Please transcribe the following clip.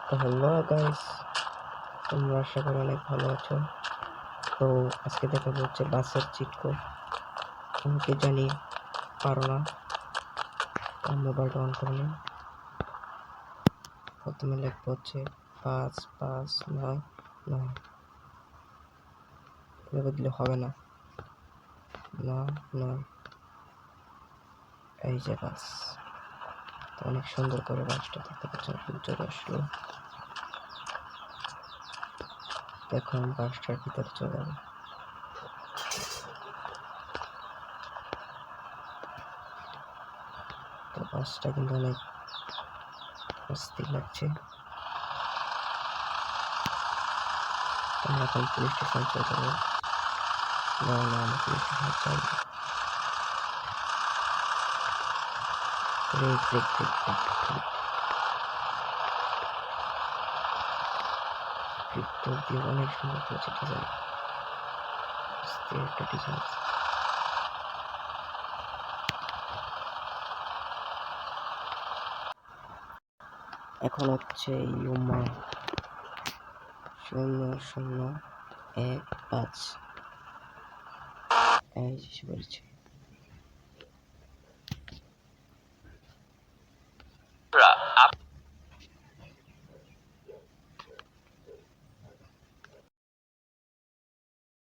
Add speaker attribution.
Speaker 1: তো hello guys, তোমরা আশা করি অনেক ভালো আছো। তো আজকে দেখাবো হচ্ছে বাসের চিট কোড। অনেকে জানি পারো না, মোবাইলটা অন করে নিন। প্রথমে লিখবো হচ্ছে 559 এভাবে দিলে হবে না। 9 এই যে বাস। তো অনেক সুন্দর করে বাসটা দেখতে পাচ্ছেন, চলে আসলো। এখন বাসটার ভিতরে চলে যাবে। তো বাসটা কিন্তু অনেক অস্থির লাগছে। আমরা এখন পুলিশ স্টেশন চলে যাবো। না আমরা পুলিশ স্টেশন চাই। Break break break break Victor দিয়ে অনেক সুন্দর করেছে ডিজাইন। একটা ডিজাইন এখন হচ্ছে ইউমা 0015 এই যে বলছে।